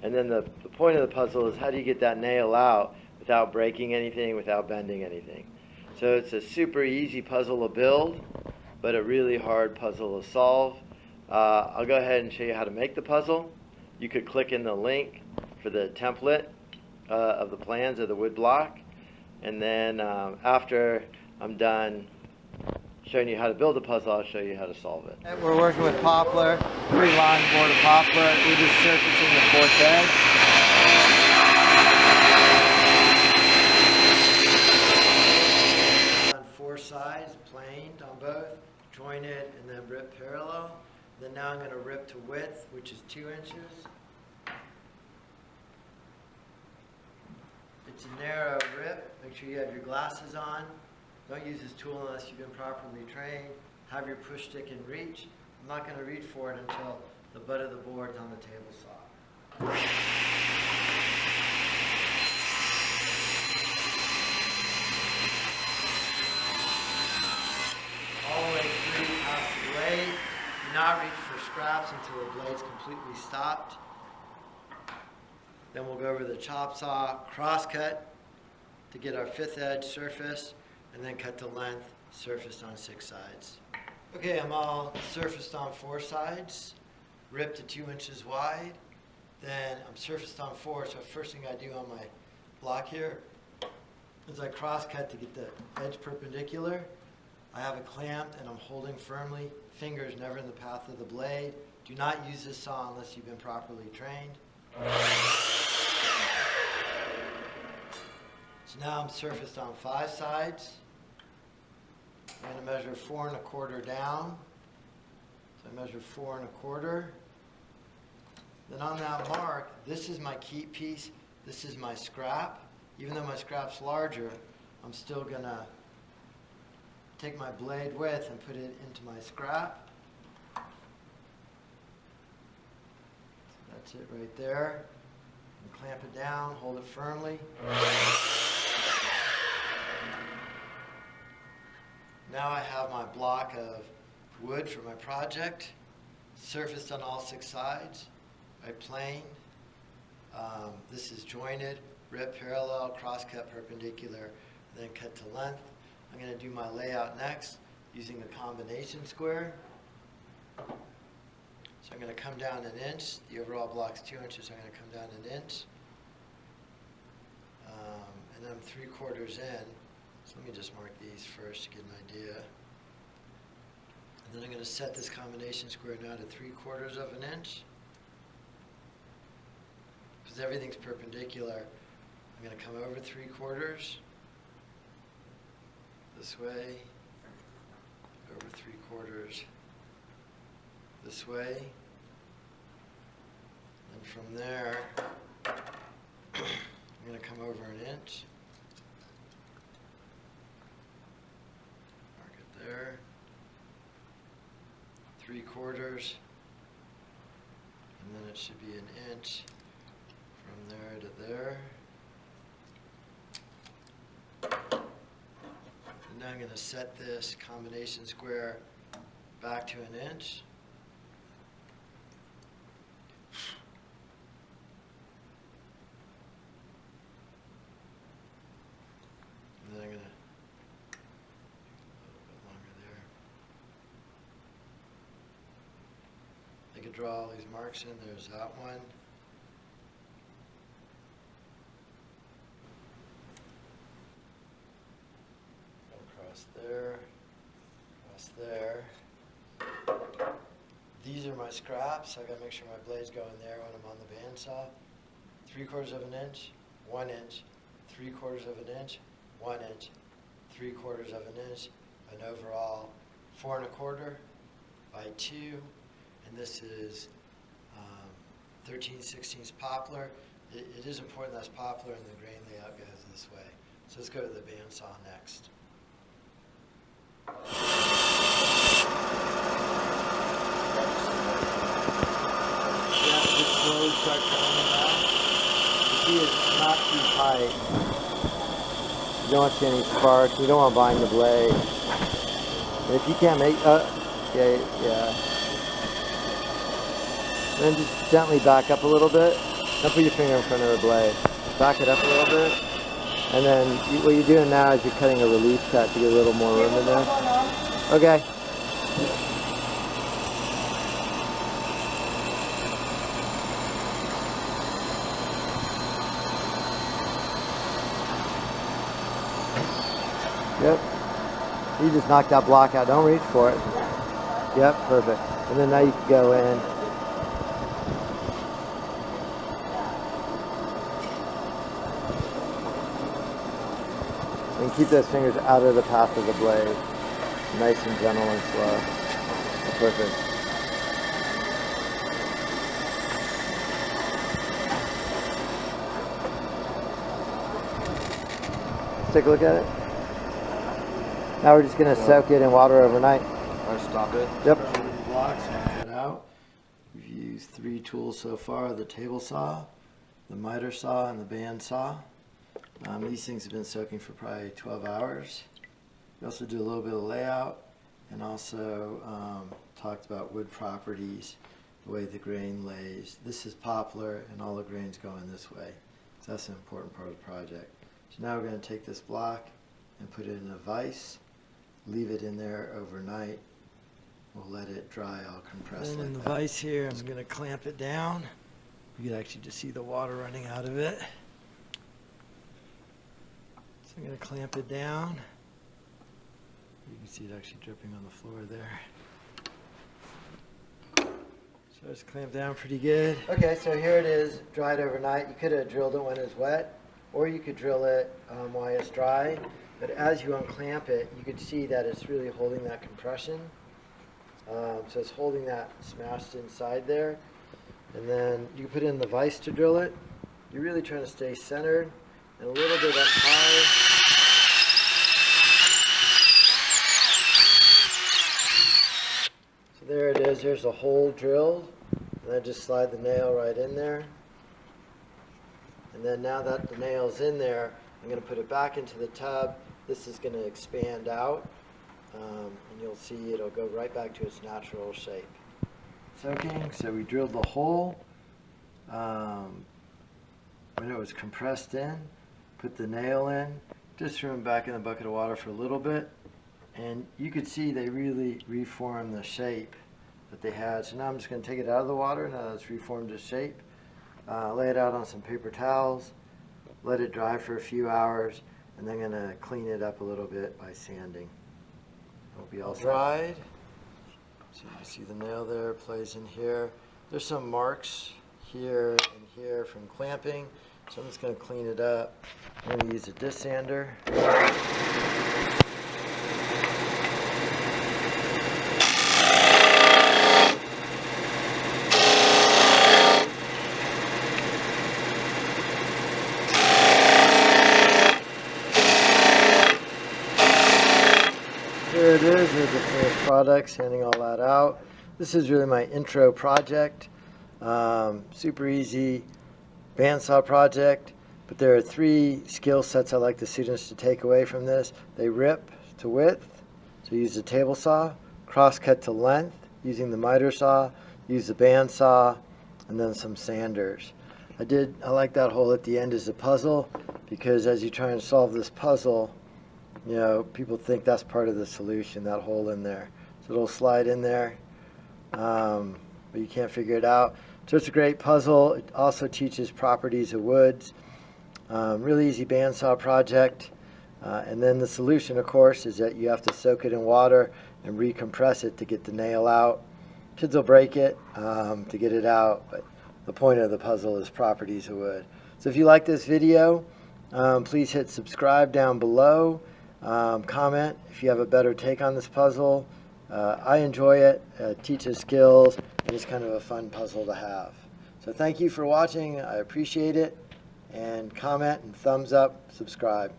And then the point of the puzzle is how do you get that nail out without breaking anything, without bending anything. So it's a super easy puzzle to build, but a really hard puzzle to solve. I'll go ahead and show you how to make the puzzle. You could click in the link for the template of the plans of the wood block, and then after I'm done showing you how to build the puzzle, I'll show you how to solve it. We're working with poplar, 3-line board of poplar. We're just surfacing the 4th edge. On 4 sides, planed on both, jointed, and then rip parallel. Then now I'm going to rip to width, which is 2 inches. It's a narrow rip. Make sure you have your glasses on. Don't use this tool unless you've been properly trained. Have your push stick in reach. I'm not going to reach for it until the butt of the board's on the table saw. All the way through past the blade. Do not reach for scraps until the blade's completely stopped. Then we'll go over the chop saw, cross cut to get our 5th edge surface, and then cut to length, surfaced on 6 sides. Okay, I'm all surfaced on 4 sides, ripped to 2 inches wide. Then I'm surfaced on 4, so first thing I do on my block here is I cross cut to get the edge perpendicular. I have it clamped and I'm holding firmly, fingers never in the path of the blade. Do not use this saw unless you've been properly trained. So now I'm surfaced on 5 sides. I'm going to measure 4 1/4 down. So I measure 4 1/4. Then on that mark, this is my keep piece. This is my scrap. Even though my scrap's larger, I'm still going to take my blade width and put it into my scrap. So that's it right there. And clamp it down, hold it firmly. Now I have my block of wood for my project, surfaced on all 6 sides. I planed. This is jointed, rip parallel, cross cut perpendicular, and then cut to length. I'm going to do my layout next using the combination square. So I'm going to come down 1 inch. The overall block's 2 inches, so I'm going to come down 1 inch. And then I'm 3/4 in. So let me just mark these first to get an idea. And then I'm going to set this combination square now to 3/4 inch. Because everything's perpendicular, I'm going to come over 3/4 this way, over 3/4 this way, and from there I'm going to come over 1 inch, mark it there, 3/4, and then it should be 1 inch from there to there. And now I'm going to set this combination square back to 1 inch. And then I'm going to a little bit longer there. I could draw all these marks in. There's that one. Across there, across there. These are my scraps. I gotta make sure my blade's going there when I'm on the bandsaw. 3/4 inch, 1 inch, 3/4 inch, 1 inch, 3/4 inch, and overall 4 1/4 by 2. And this is 13/16 poplar. It is important that's poplar, and the grain layout goes this way. So let's go to the bandsaw next. Yeah, just slowly start cutting it out. The key is not too tight. You don't want to see any sparks. You don't want to bind the blade. And if you can't make, yeah. Then just gently back up a little bit. Don't put your finger in front of the blade. Back it up a little bit. And then what you're doing now is you're cutting a relief cut to get a little more room in there. Okay. Yep. You just knocked that block out. Don't reach for it. Yep, perfect. And then now you can go in. And keep those fingers out of the path of the blade. Nice and gentle and slow. Perfect. Let's take a look at it. Now we're just going to soak it in water overnight. Or stop it. Yep. Blocks cut out. We've used 3 tools so far: the table saw, the miter saw, and the bandsaw. These things have been soaking for probably 12 hours. We also do a little bit of layout, and also talked about wood properties, the way the grain lays. This is poplar, and all the grain's going this way. So that's an important part of the project. So now we're going to take this block and put it in a vise, leave it in there overnight. We'll let it dry, I'll compress it. And in the vise here, I'm going to clamp it down. You can actually just see the water running out of it. So I'm going to clamp it down. You can see it actually dripping on the floor there. So it's clamped down pretty good. Okay, so here it is, dried overnight. You could have drilled it when it was wet, or you could drill it while it's dry. But as you unclamp it, you can see that it's really holding that compression. So it's holding that smashed inside there. And then you put it in the vise to drill it. You're really trying to stay centered and a little bit up high. So there it is. There's a hole drilled. And then just slide the nail right in there. And then now that the nail's in there, I'm going to put it back into the tub. This is going to expand out, and you'll see it'll go right back to its natural shape. Soaking, so we drilled the hole when it was compressed in, put the nail in, just threw them back in the bucket of water for a little bit, and you could see they really reformed the shape that they had. So now I'm just going to take it out of the water, now that it's reformed its shape, lay it out on some paper towels, let it dry for a few hours, and then I'm going to clean it up a little bit by sanding. It'll be all dried. So you can see the nail there plays in here. There's some marks here and here from clamping, so I'm just going to clean it up. I'm going to use a disc sander. There it is, there's the finished product, sanding all that out. This is really my intro project. Super easy bandsaw project, but there are 3 skill sets I like the students to take away from this. They rip to width, so use the table saw, cross cut to length using the miter saw, use the bandsaw, and then some sanders. I like that hole at the end as a puzzle, because as you try and solve this puzzle, you know, people think that's part of the solution, that hole in there. So it'll slide in there, but you can't figure it out. So it's a great puzzle. It also teaches properties of woods. Really easy bandsaw project. And then the solution, of course, is that you have to soak it in water and recompress it to get the nail out. Kids will break it to get it out, but the point of the puzzle is properties of wood. So if you like this video, please hit subscribe down below. Comment if you have a better take on this puzzle. I enjoy it, teaches skills, and it's kind of a fun puzzle to have. So thank you for watching, I appreciate it, and comment and thumbs up, subscribe.